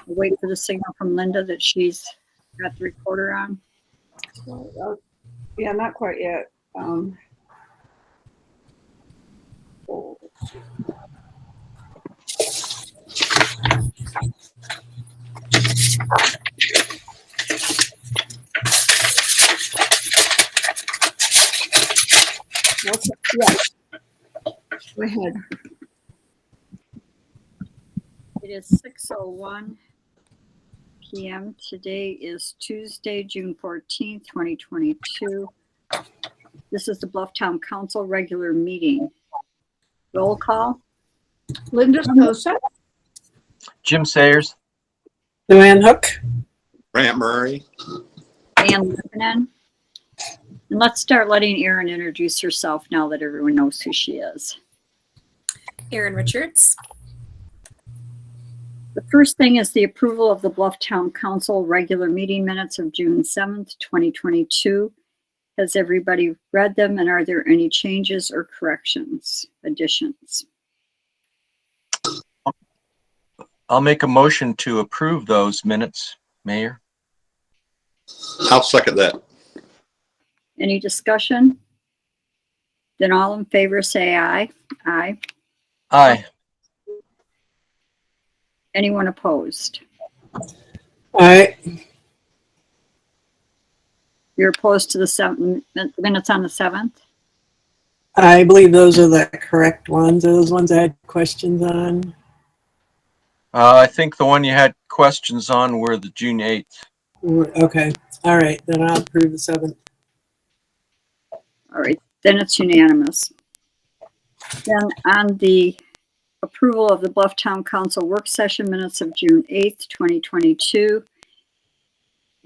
We'll wait for the signal from Linda that she's got the recorder on. Yeah, not quite yet. Okay, yeah. Go ahead. It is 6:01 p.m. Today is Tuesday, June 14th, 2022. This is the Bluff Town Council regular meeting. Roll call. Linda Sosa. Jim Sayers. Joanne Hook. Grant Murray. And Lippinan. And let's start letting Erin introduce herself now that everyone knows who she is. Erin Richards. The first thing is the approval of the Bluff Town Council regular meeting minutes of June 7th, 2022. Has everybody read them, and are there any changes or corrections, additions? I'll make a motion to approve those minutes, Mayor. I'll second that. Any discussion? Then all in favor say aye. Aye. Aye. Anyone opposed? Aye. You're opposed to the minutes on the 7th? I believe those are the correct ones. Are those ones I had questions on? I think the one you had questions on were the June 8th. Okay. All right. Then I'll approve the 7th. All right, then it's unanimous. Then on the approval of the Bluff Town Council work session minutes of June 8th, 2022.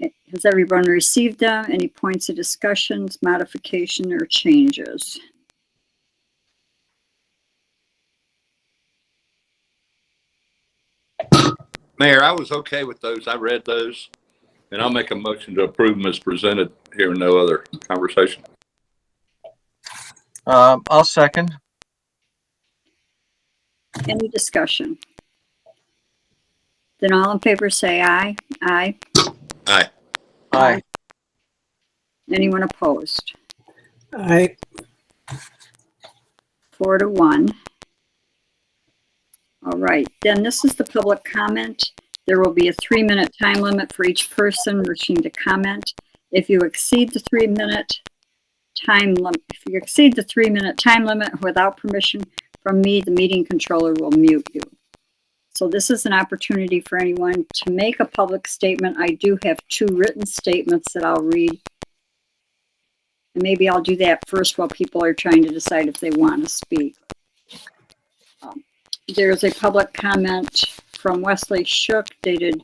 Has everyone received them? Any points of discussions, modification, or changes? Mayor, I was okay with those. I read those, and I'll make a motion to approve them as presented here. No other conversation. I'll second. Any discussion? Then all in favor say aye. Aye. Aye. Aye. Anyone opposed? Aye. 4-1. All right, then this is the public comment. There will be a 3-minute time limit for each person wishing to comment. If you exceed the 3-minute time limit without permission from me, the meeting controller will mute you. So this is an opportunity for anyone to make a public statement. I do have 2 written statements that I'll read. And maybe I'll do that first while people are trying to decide if they want to speak. There's a public comment from Wesley Shook dated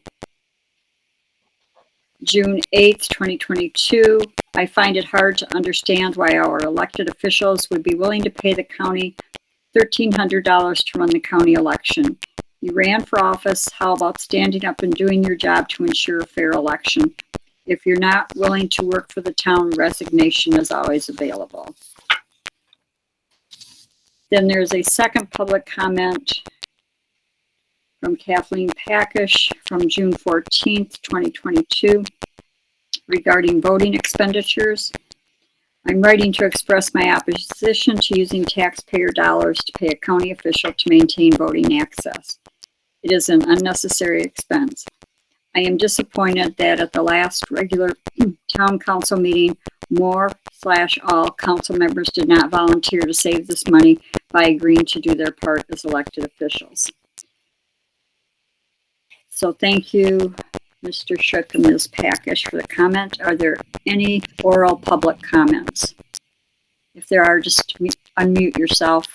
June 8th, 2022. I find it hard to understand why our elected officials would be willing to pay the county $1,300 to run the county election. You ran for office. How about standing up and doing your job to ensure a fair election? If you're not willing to work for the town, resignation is always available. Then there's a second public comment from Kathleen Packish from June 14th, 2022 regarding voting expenditures. I'm writing to express my opposition to using taxpayer dollars to pay a county official to maintain voting access. It is an unnecessary expense. I am disappointed that at the last regular town council meeting, more/all council members did not volunteer to save this money by agreeing to do their part as elected officials. So thank you, Mr. Shook and Ms. Packish, for the comment. Are there any oral public comments? If there are, just unmute yourself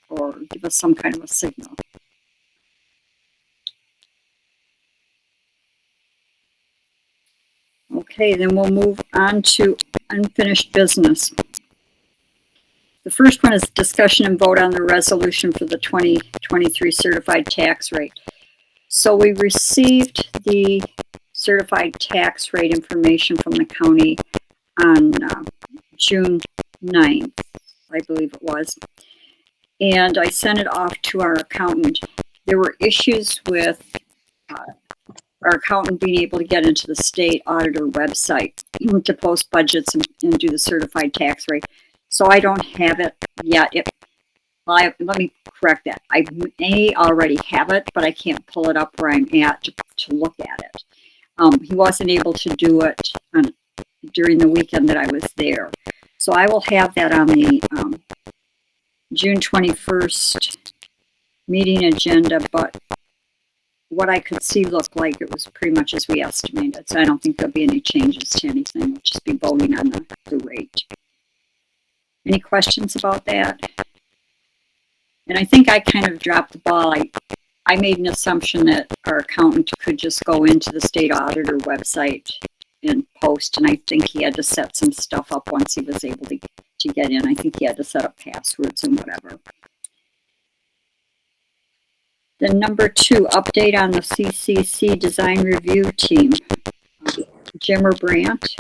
or give us some kind of a signal. Okay, then we'll move on to unfinished business. The first one is discussion and vote on the resolution for the 2023 certified tax rate. So we received the certified tax rate information from the county on June 9th, I believe it was. And I sent it off to our accountant. There were issues with our accountant being able to get into the state auditor website to post budgets and do the certified tax rate. So I don't have it yet. Let me correct that. I may already have it, but I can't pull it up where I'm at to look at it. He wasn't able to do it during the weekend that I was there. So I will have that on the June 21st meeting agenda, but what I could see looked like it was pretty much as we estimated. So I don't think there'll be any changes to anything. We'll just be voting on the rate. Any questions about that? And I think I kind of dropped the ball. I made an assumption that our accountant could just go into the state auditor website and post, and I think he had to set some stuff up once he was able to get in. I think he had to set up passwords and whatever. Then number 2, update on the CCC design review team. Jim or Brant?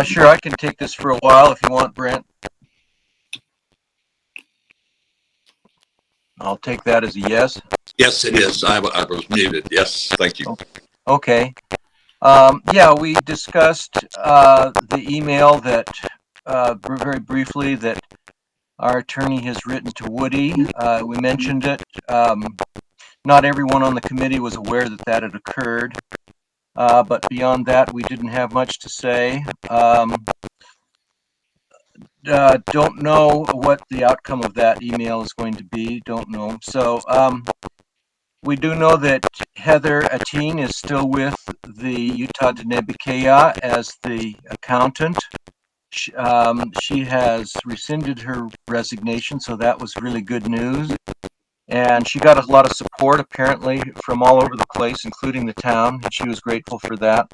Sure, I can take this for a while if you want, Brent. I'll take that as a yes. Yes, it is. I was muted. Yes, thank you. Okay. Yeah, we discussed the email that very briefly that our attorney has written to Woody. We mentioned it. Not everyone on the committee was aware that that had occurred. But beyond that, we didn't have much to say. Don't know what the outcome of that email is going to be. Don't know. So we do know that Heather Atine is still with the Utah Denebikea as the accountant. She has rescinded her resignation, so that was really good news. And she got a lot of support apparently from all over the place, including the town, and she was grateful for that.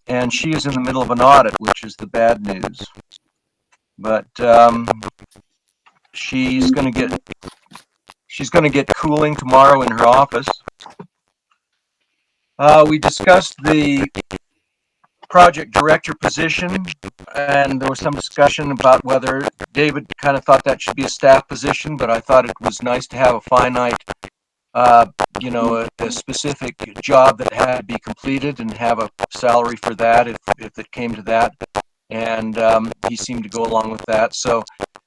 And she is in the middle of an audit, which is the bad news. But she's going to get cooling tomorrow in her office. We discussed the project director position, and there was some discussion about whether David kind of thought that should be a staff position, but I thought it was nice to have a finite a specific job that had to be completed and have a salary for that if it came to that. And he seemed to go along with that. So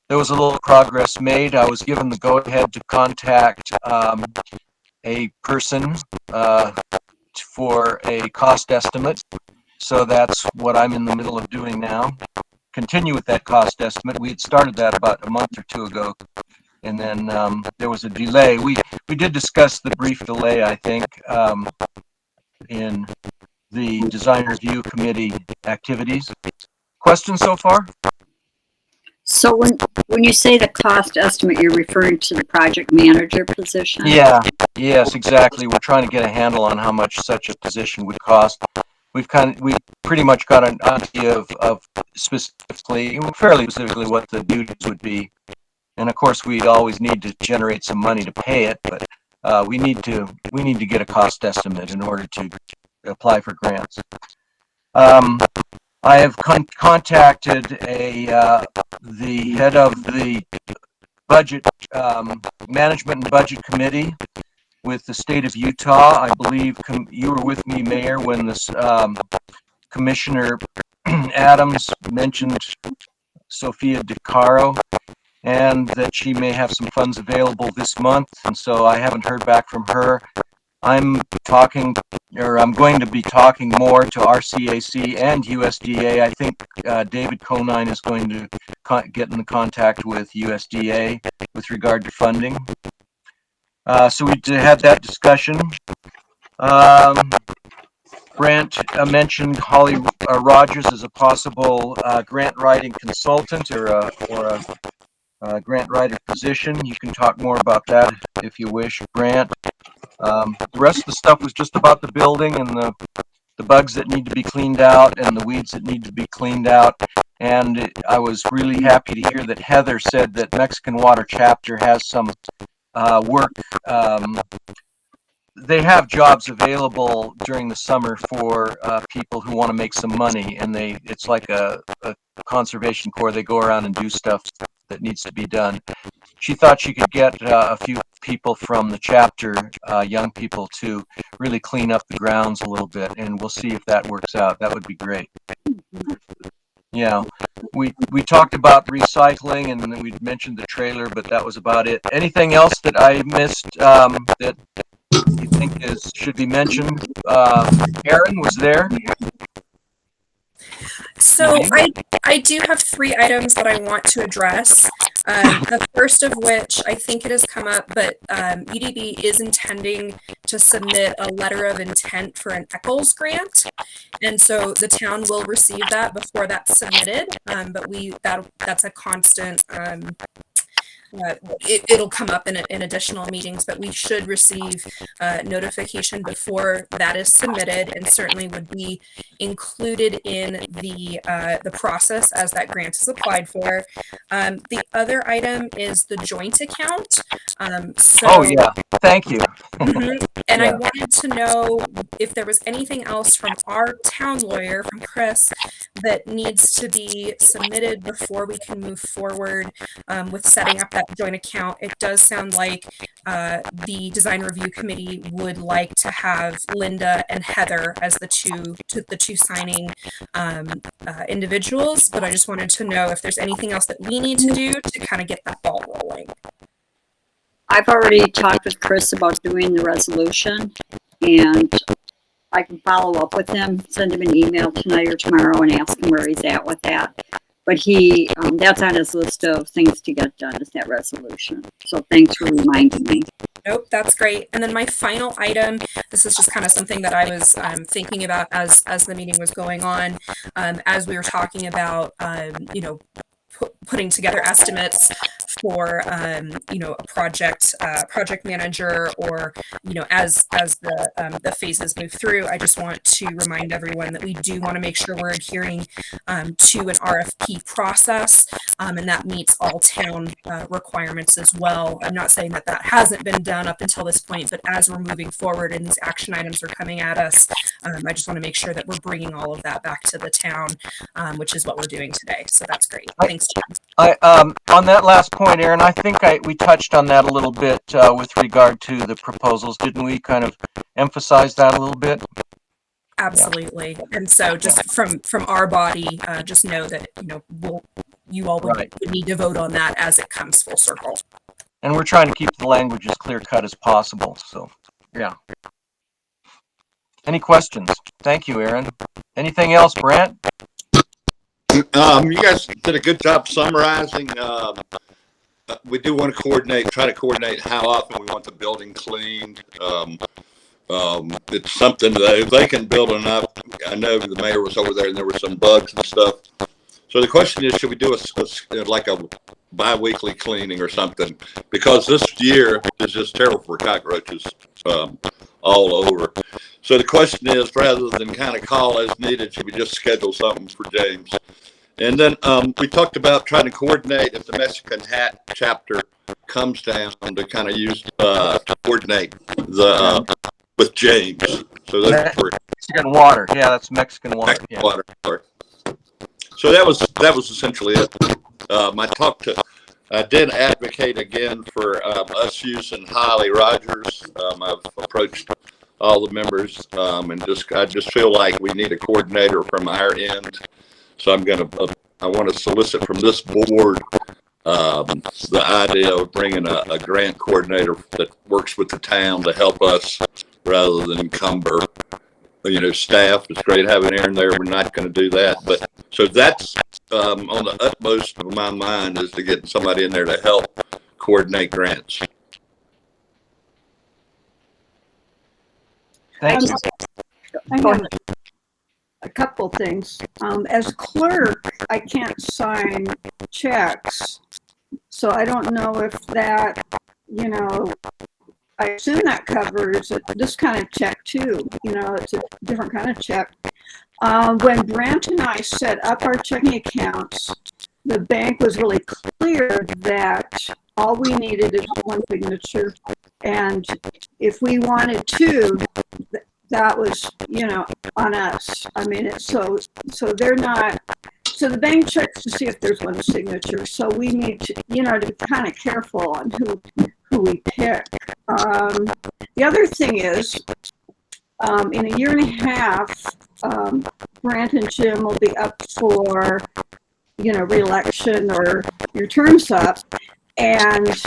there was a little progress made. I was given the go-ahead to contact a person for a cost estimate. So that's what I'm in the middle of doing now. Continue with that cost estimate. We had started that about a month or 2 ago. And then there was a delay. We did discuss the brief delay, I think, in the design review committee activities. Questions so far? So when you say the cost estimate, you're referring to the project manager position? Yeah, yes, exactly. We're trying to get a handle on how much such a position would cost. We pretty much got an idea of fairly specifically what the duties would be. And of course, we'd always need to generate some money to pay it, but we need to get a cost estimate in order to apply for grants. I have contacted the head of the budget management and budget committee with the state of Utah. I believe you were with me, Mayor, when this Commissioner Adams mentioned Sophia DeCaro, and that she may have some funds available this month, and so I haven't heard back from her. I'm going to be talking more to RCAC and USDA. I think David Conine is going to get in contact with USDA with regard to funding. So we had that discussion. Brent mentioned Holly Rogers as a possible grant writing consultant or a grant writer position. You can talk more about that if you wish, Brant. The rest of the stuff was just about the building and the bugs that need to be cleaned out and the weeds that need to be cleaned out. And I was really happy to hear that Heather said that Mexican Water Chapter has some work. They have jobs available during the summer for people who want to make some money, and it's like a conservation corps. They go around and do stuff that needs to be done. She thought she could get a few people from the chapter, young people, to really clean up the grounds a little bit, and we'll see if that works out. That would be great. Yeah, we talked about recycling, and then we mentioned the trailer, but that was about it. Anything else that I missed that you think should be mentioned? Aaron was there. So I do have 3 items that I want to address. The first of which I think it has come up, but UDB is intending to submit a letter of intent for an ECHOLS grant. And so the town will receive that before that's submitted. But that's a constant, it'll come up in additional meetings, but we should receive notification before that is submitted, and certainly would be included in the process as that grant is applied for. The other item is the joint account. Oh yeah, thank you. And Yeah. I wanted to know if there was anything else from our town lawyer, from Chris, that needs to be submitted before we can move forward with setting up that joint account. It does sound like the design review committee would like to have Linda and Heather as the two signing individuals, but I just wanted to know if there's anything else that we need to do to kind of get that ball rolling. I've already talked with Chris about doing the resolution, and I can follow up with him, send him an email tonight or tomorrow and ask him where he's at with that. But he, that's on his list of things to get done, is that resolution. So thanks for reminding me. Nope, that's great. And then my final item, this is just kind of something that I was thinking about as the meeting was going on, as we were talking about, putting together estimates for a project manager, or as the phases move through. I just want to remind everyone that we do want to make sure we're adhering to an RFP process, and that meets all town requirements as well. I'm not saying that hasn't been done up until this point, but as we're moving forward and these action items are coming at us, I just want to make sure that we're bringing all of that back to the town, which is what we're doing today. So that's great. Thanks, Jim. On that last point, Aaron, I think we touched on that a little bit with regard to the proposals. Didn't we kind of emphasize that a little bit? Absolutely. Yeah. And so just from our body, just know that, you all would need to vote on that as it comes full circle. And we're trying to keep the language as clear cut as possible. So, yeah. Any questions? Thank you, Aaron. Anything else, Brant? You guys did a good job summarizing. We do want to try to coordinate how often we want the building cleaned. It's something that if they can build enough, I know the mayor was over there and there were some bugs and stuff. So the question is, should we do like a bi-weekly cleaning or something? Because this year is just terrible for cockroaches all over. So the question is, rather than kind of call as needed, should we just schedule something for James? And then we talked about trying to coordinate if the Mexican Hat chapter comes down to kind of use to coordinate with James. So those were Mexican water. Yeah, that's Mexican water. Mexican water. Sorry. So that was essentially it. I did advocate again for us using Holly Rogers. I've approached all the members, and I just feel like we need a coordinator from our end. So I want to solicit from this board the idea of bringing a grant coordinator that works with the town to help us rather than encumber, staff. It's great having Aaron there. We're not going to do that, but so that's on the utmost of my mind, is to get somebody in there to help coordinate grants. Thank you. I have a couple things. As clerk, I can't sign checks, so I don't know if that, I assume that covers this kind of check too. It's a different kind of check. When Brant and I set up our checking accounts, the bank was really clear that all we needed is one signature, and if we wanted to, that was, on us. I mean, so they're not So the bank checks to see if there's one signature. So we need to, to be kind of careful on who we pick. The other thing is, in a year and a half, Brant and Jim will be up for, re-election or your term's up. And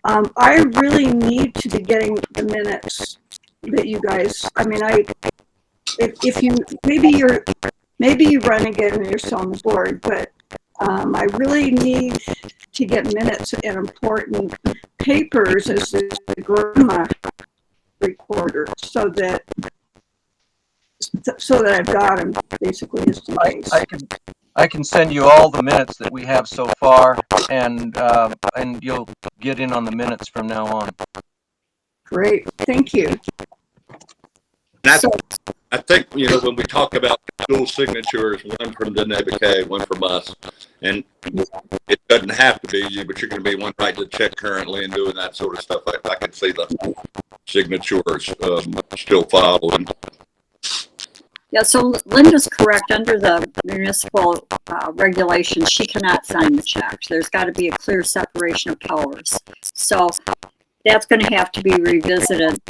I really need to be getting the minutes that you guys, if you, maybe you run again and you're still on the board, but I really need to get minutes and important papers as the grandma recorder so that I've got them basically just in case. I can send you all the minutes that we have so far, and you'll get in on the minutes from now on. Great, thank you. I think, when we talk about dual signatures, one from the NBK, one from us, and it doesn't have to be you, but you're going to be one writing the check currently and doing that sort of stuff. I can see the signatures still following. Yeah, so Linda's correct. Under the municipal regulations, she cannot sign the checks. There's got to be a clear separation of powers. So that's going to have to be revisited.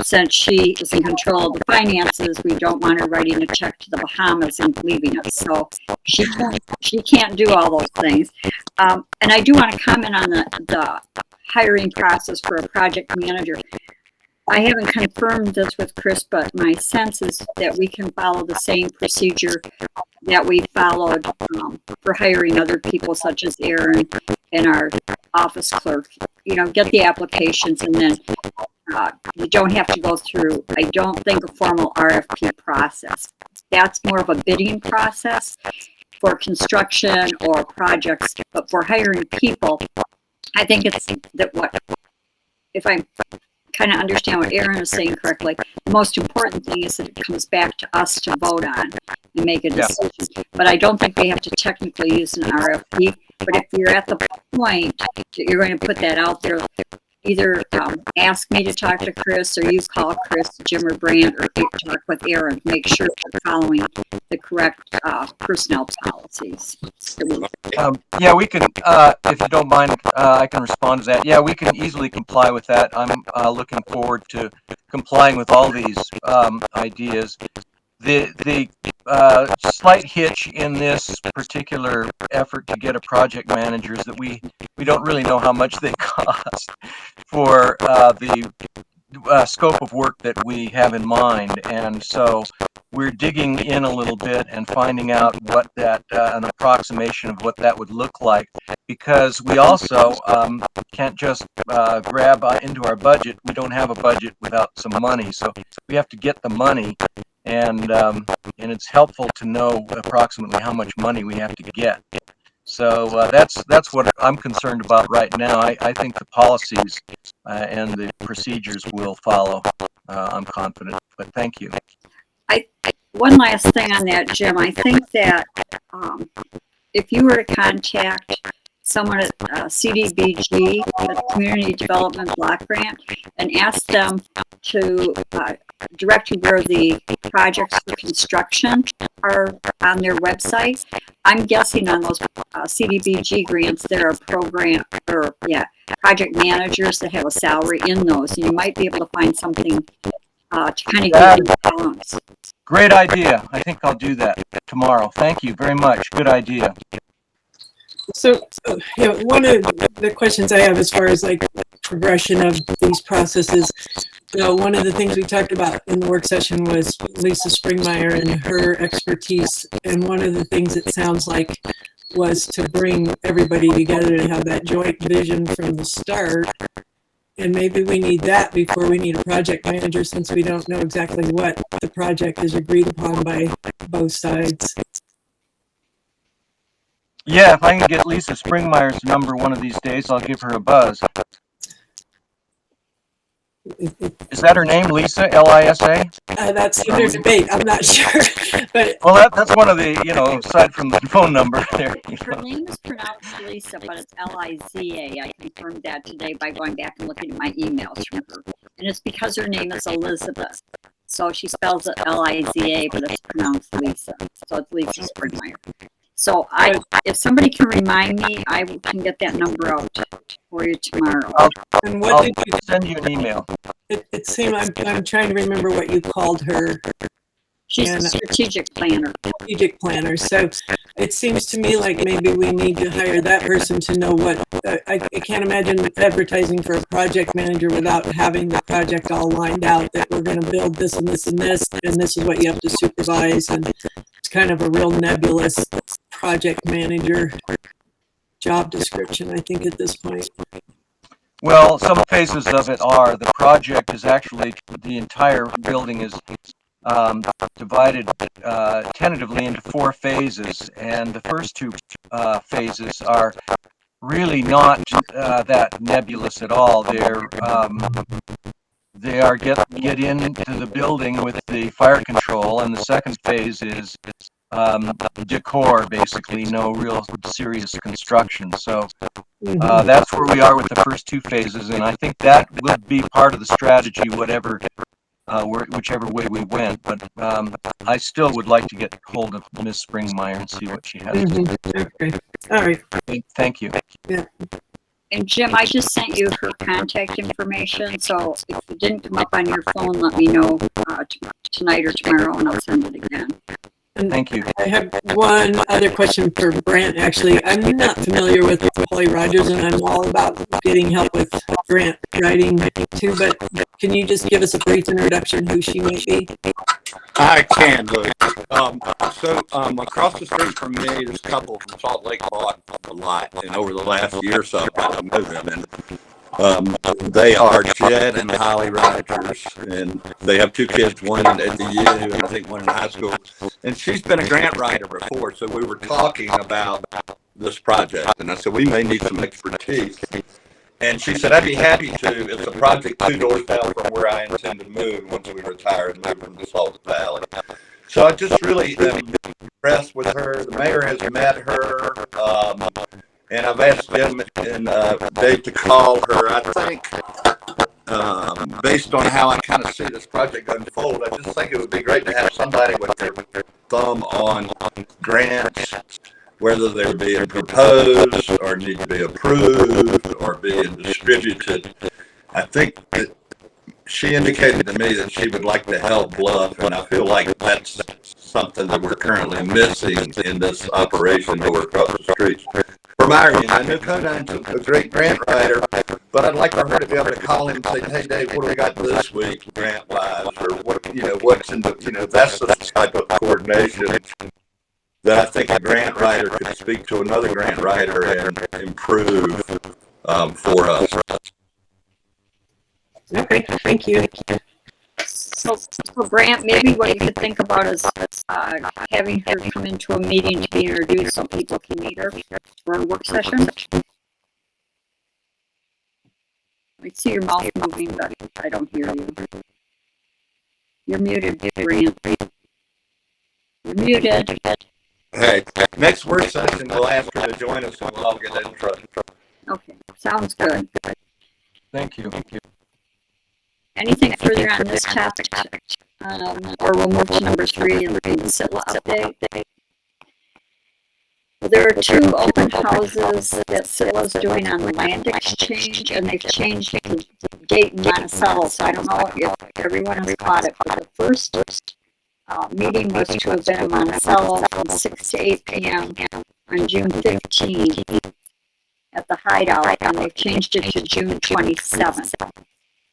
Since she is in control of the finances, we don't want her writing a check to the Bahamas and leaving us. So she can't do all those things. And I do want to comment on the hiring process for a project manager. I haven't confirmed this with Chris, but my sense is that we can follow the same procedure that we followed for hiring other people, such as Aaron and our office clerk. Get the applications, and then you don't have to go through, I don't think, a formal RFP process. That's more of a bidding process for construction or projects, but for hiring people, I think it's that if I'm kind of understand what Aaron is saying correctly, the most important thing is that it comes back to us to vote on and make a decision. Yeah. But I don't think they have to technically use an RFP. But if you're at the point that you're going to put that out there, either ask me to talk to Chris, or you call Chris, Jim, or Brant, or talk with Aaron. Make sure we're following the correct personnel policies. Yeah, we can, if you don't mind, I can respond to that. Yeah, we can easily comply with that. I'm looking forward to complying with all these ideas. The slight hitch in this particular effort to get a project manager is that we don't really know how much they cost for the scope of work that we have in mind, and so we're digging in a little bit and finding out what that an approximation of what that would look like, because we also can't just grab into our budget. We don't have a budget without some money, so we have to get the money. And it's helpful to know approximately how much money we have to get. So that's what I'm concerned about right now. I think the policies and the procedures will follow. I'm confident. But thank you. One last thing on that, Jim. I think that if you were to contact someone at CDBG, the Community Development Block Grant, and ask them to direct you where the projects for construction are on their website. I'm guessing on those CDBG grants, there are project managers that have a salary in those. And you might be able to find something to kind of give you balance. Great idea. I think I'll do that tomorrow. Thank you very much. Good idea. So, one of the questions I have as far as like progression of these processes, one of the things we talked about in the work session was Lisa Springmeyer and her expertise. And one of the things it sounds like was to bring everybody together to have that joint vision from the start. And maybe we need that before we need a project manager, since we don't know exactly what the project is agreed upon by both sides. Yeah, if I can get Lisa Springmeyer's number one of these days, I'll give her a buzz. Is that her name, Lisa? L-I-S-A? That's under debate. I'm not sure. But well, that's one of the, aside from the phone number there. Her name is pronounced Lisa, but it's L-I-Z-A. I confirmed that today by going back and looking at my emails from her. And it's because her name is Elizabeth. So she spells it L-I-Z-A, but it's pronounced Lisa. So it's Lisa Springmeyer. So if somebody can remind me, I can get that number out for you tomorrow. And what I'll did you, send you an email. it seemed, I'm trying to remember what you called her. She's a And- strategic planner. Strategic planner. So it seems to me like maybe we need to hire that person to know what, I can't imagine advertising for a project manager without having the project all lined out, that we're going to build this and this and this, and this is what you have to supervise. And it's kind of a real nebulous project manager job description, I think, at this point. Well, some phases of it are, the project is actually, the entire building is divided tentatively into 4 phases, and the first 2 phases are really not that nebulous at all. They are get into the building with the fire control, and the second phase is decor, basically, no real serious construction. So that's where we are with the first 2 phases, and I think that will be part of the strategy, whichever way we went. But I still would like to get hold of Ms. Springmeyer and see what she has to say. Okay. All right. Thank you. And Jim, I just sent you her contact information, so if it didn't come up on your phone, let me know tonight or tomorrow, and I'll send it again. And Thank you. I have one other question for Brant, actually. I'm not familiar with Holly Rogers, and I'm all about getting help with grant writing too, but can you just give us a brief introduction who she might be? I can, Luke. Across the street from me, there's a couple from Salt Lake bought a lot, and over the last year or so, I've got to know them. And they are Jed and Holly Rogers, and they have 2 kids, one at the U, and I think one in high school. And she's been a grant writer before, so we were talking about this project, and I said, we may need some expertise. And she said, I'd be happy to. It's a project 2 doors down from where I intend to move once we retire and move from the Salt Valley. So I just really am impressed with her. The mayor has met her, and I've asked Jim and Dave to call her. I think, based on how I kind of see this project unfold, I just think it would be great to have somebody with their thumb on grants, whether they're being proposed or need to be approved or being distributed. I think that she indicated to me that she would like to help Bluff, and I feel like that's something that we're currently missing in this operation over across the street. From our end, I know Codine's a great grant writer, but I'd like for her to be able to call him and say, hey, Dave, what do we got this week grant-wise? Or what's in the, that's the type of coordination that I think a grant writer could speak to another grant writer and improve for us. Okay, thank you. So Brant, maybe what you could think about is having her come into a meeting to be introduced so people can meet her for a work session. I see your mouth moving, but I don't hear you. You're muted, Brant. You're muted. Hey, next work session, we'll ask her to join us and we'll all get intro. Okay, sounds good. Thank you. Anything further on this topic? Or we'll move to number 3 in the SITLA update. Well, there are 2 open houses that SITLA's doing on the land exchange, and they've changed the date in Monticello, so I don't know if everyone has caught it, but the first meeting was to have been in Monticello from 6 to 8 p.m. on June 15th at the Hideout, and they've changed it to June 27th.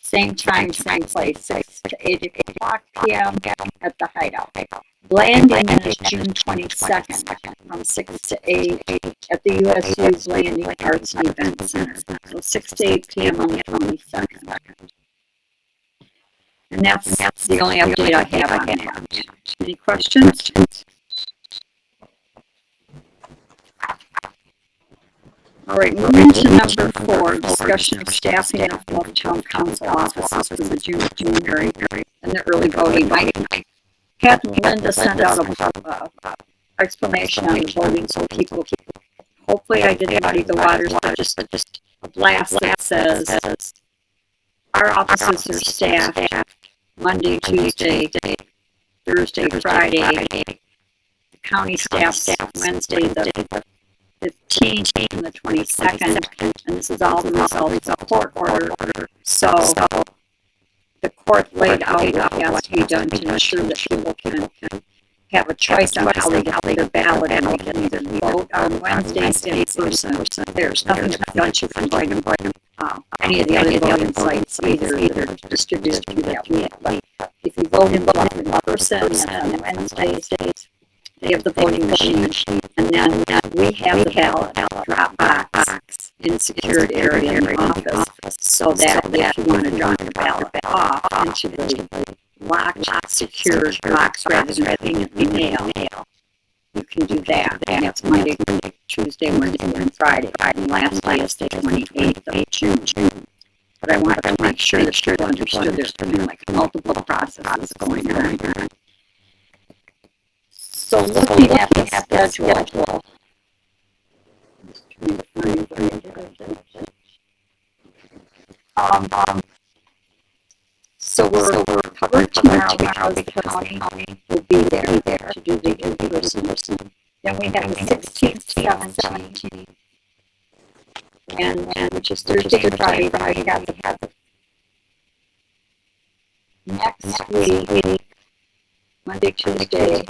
Same time, same place, 6 to 8 o'clock p.m. at the Hideout. Landing is June 22nd from 6 to 8 at the USU's Landing Arts and Event Center. So 6 to 8 p.m. on the 22nd. And that's the only update I have on that. Any questions? All right, moving to number 4, discussion of staffing of Bluff Town Council offices for the June primary and the early voting. Pat and Linda sent out a explanation on the voting so people, hopefully I didn't muddy the waters, but just a blast that says our offices are staffed Monday, Tuesday, Thursday, Friday. The county staff Wednesday, the 15th and the 22nd, and this is all the results of court order. So the court laid out what has to be done to ensure that people can have a choice on how they get their ballot, and they can either vote on Wednesdays in person. There's nothing to prevent you from going to any of the other voting sites, either distributed through that week. But if you vote in Bluff in person, and on Wednesdays, they have the voting machine, and then we have the ballot drop box in a secured area in the office, so that if you want to drop your ballot off into the locked, secured box rather than being in mail, you can do that. And that's Monday, Tuesday, Wednesday, and Friday. And last day is the 28th of June. But I want to make sure that you understood there's kind of like multiple processes going on. So looking at the schedule, so we're covered tomorrow because the county will be there to do the in-person. Then we have the 16th, 17th, and which is Thursday and Friday. We have the next week, Monday, Tuesday,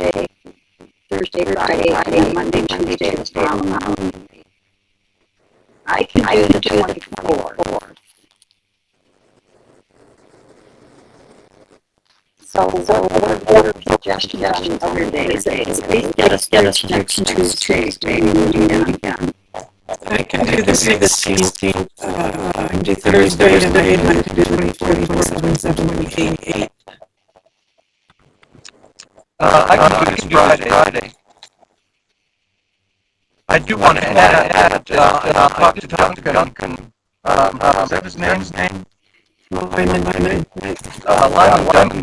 Thursday, Friday, and Monday, Tuesday is following. I can do the 24th. So what are suggestions on other days? Please get us next Tuesday. Maybe we'll do that again. I can do the 16th. I can do Thursday, and I can do 24th, 27th, 28th. I can do this Friday. I do want to add, I'll talk to Dr. Duncan, is that his name? Lyman Duncan,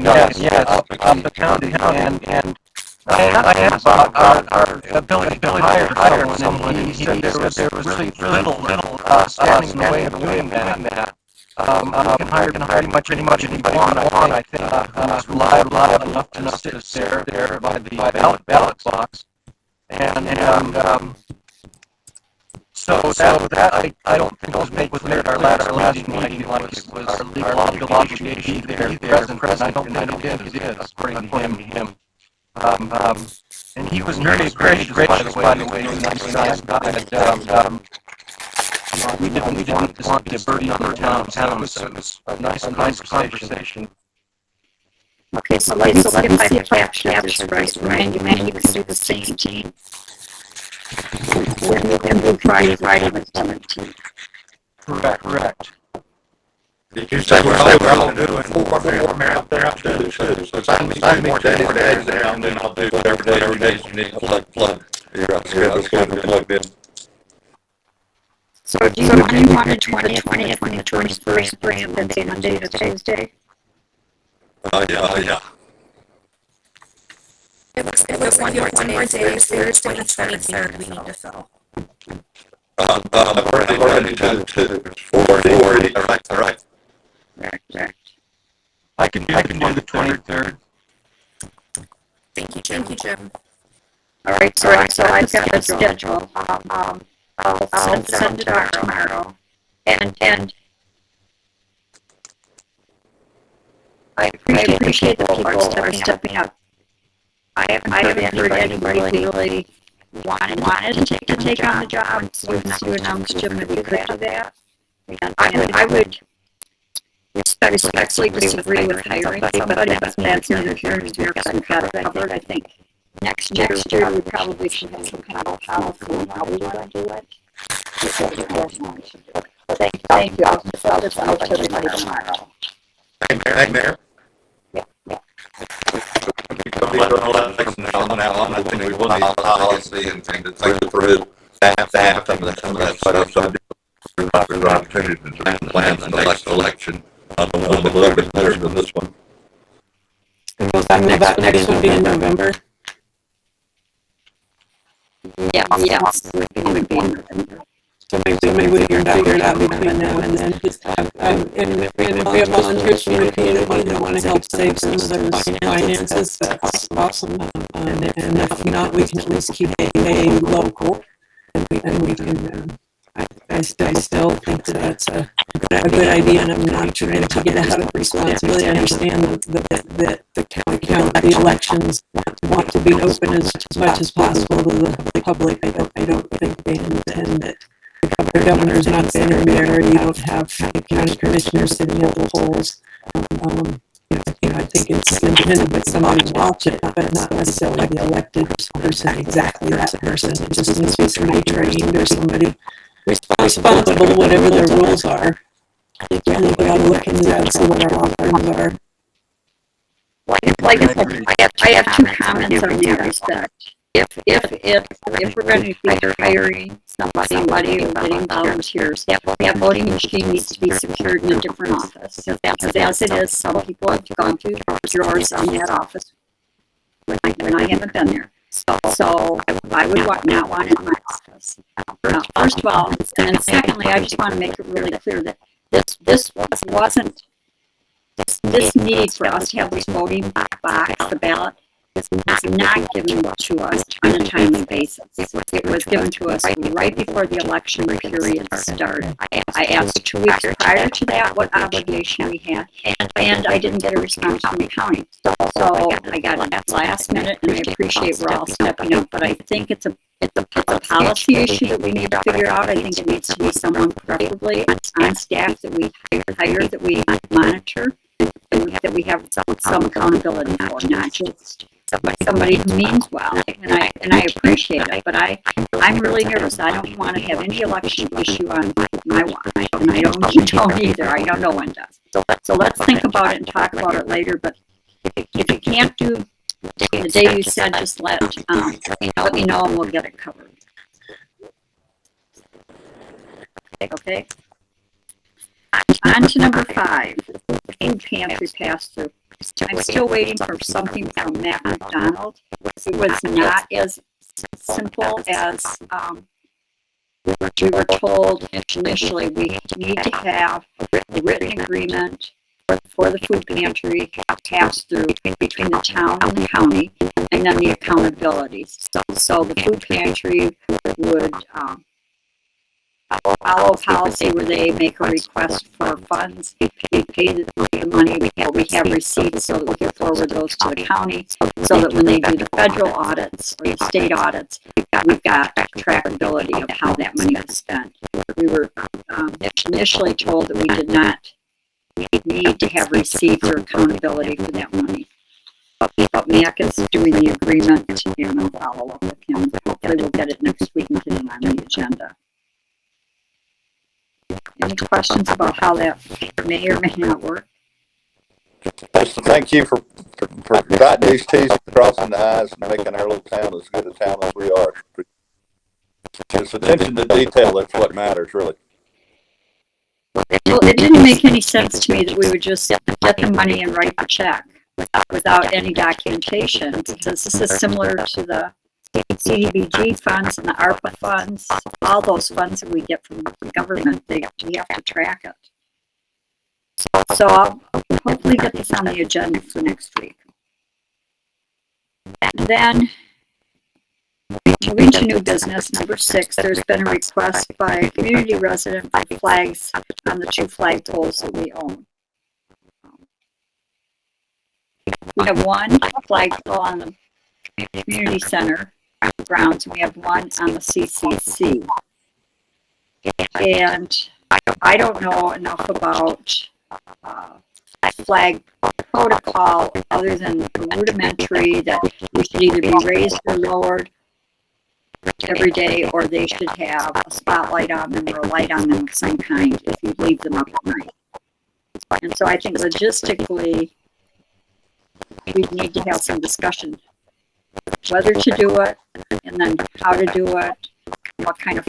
yes, up the county, and I asked about our ability to hire someone, and he said there was really little standing in the way of doing that. You can hire pretty much anybody you want, I think. It's reliable enough to sit there by the ballot box. And so that I don't think was made clear at our last meeting, like it was our legal obligation to be there present. I don't think it is, according to him. And he was very gracious, by the way, nice guy. We didn't want this to be a burden on our town. It was a nice conversation. Okay, so let's see if I capture this right. Ryan, you can do the 16th. When we'll try the 17th. Correct. Did you say we're all doing four out there too? So sign me more days there, and then I'll do whatever days you need to plug. Your schedule plugged in. So do you want the 20th and the 21st, bring them the Monday to Tuesday? Yeah. It looks like one more day, Thursday, the 23rd, we need to fill. I've already done the 4:40. All right. Correct. I can do the 23rd. Thank you, Jim. All right, so I've got the schedule. I'll send it out tomorrow. And I appreciate the people are stepping up. I haven't heard anybody really wanted to take on the job. So you announced, Jim, that we could do that. And I would respectfully disagree with hiring somebody, but that's neither here nor there, because we've got it covered. I think next year we probably should have some kind of policy on how we want to do it. Thank you. I'll just out to everybody tomorrow. Hey, Mayor. Yeah. I think we will need a policy and things to think through. Staff, some of that stuff. So there's opportunities to plan the next election. A little bit better than this one. That next would be in November. Yeah. It would be in November. So maybe we can figure it out between now and then. And if we have volunteers from the community that want to help save some of those finances, that's awesome. And if not, we can at least keep a local, and we can. I still think that that's a good idea, and I'm not trying to get out of responsibility. I understand that the county elections want to be open as much as possible to the public. I don't think they intend that the governor's not standing there. You don't have county commissioners sitting at the polls. I think it's intended that somebody watch it, but not necessarily the elected person, exactly that person. It just needs to be somebody trained or somebody responsible, whatever their rules are. I think we ought to look into that and see what our offerings are. Like I have two comments on that respect. If we're going to be hiring somebody or getting volunteers, that voting machine needs to be secured in a different office. Because as it is, some people have gone through drawers on that office when I haven't been there. So I would not want it in my office. First of all, and then secondly, I just want to make it really clear that this wasn't this need for us to have this voting box, the ballot, is not given to us on a timely basis. It was given to us right before the election period started. I asked 2 weeks prior to that what obligation we had, and I didn't get a response from the county. So I got it last minute, and I appreciate we're all stepping up, but I think it's a policy issue that we need to figure out. I think it needs to be someone preferably on staff that we hire, that we monitor, and that we have some accountability for, not just somebody who means well, and I appreciate it, but I'm really nervous. I don't want to have any election issue on my watch, and you don't either. I don't know one does. So let's think about it and talk about it later, but if you can't do the day you said, just let me know and we'll get it covered. Okay. On to number 5, the food pantry pass-through. I'm still waiting for something from Matt McDonald. It was not as simple as we were told initially. We need to have a written agreement for the food pantry pass-through between the town and the county, and then the accountability. So the food pantry would follow policy where they make a request for funds. We pay the money. We have receipts so that we can forward those to the county, so that when they do the federal audits or the state audits, we've got trackability of how that money was spent. We were initially told that we did not need to have receipts or accountability for that money. But Mac is doing the agreement, and we'll follow up with him. Hopefully we'll get it next week and get it on the agenda. Any questions about how that may or may not work? Thank you for dotting these T's, crossing the I's, and making our little town as good a town as we are. It's attention to detail that's what matters, really. Well, it didn't make any sense to me that we would just get the money and write the check without any documentation, because this is similar to the CDBG funds and the ARPA funds, all those funds that we get from the government. We have to track it. So I'll hopefully get this on the agenda for next week. And then, moving to new business, number 6, there's been a request by a community resident for flags on the 2 flagpoles that we own. We have 1 flagpole on the community center grounds, and we have 1 on the CCC. And I don't know enough about flag protocol other than rudimentary that they should either be raised or lowered every day, or they should have a spotlight on them or a light on them of some kind if you leave them up at night. And so I think logistically we need to have some discussion whether to do it, and then how to do it, what kind of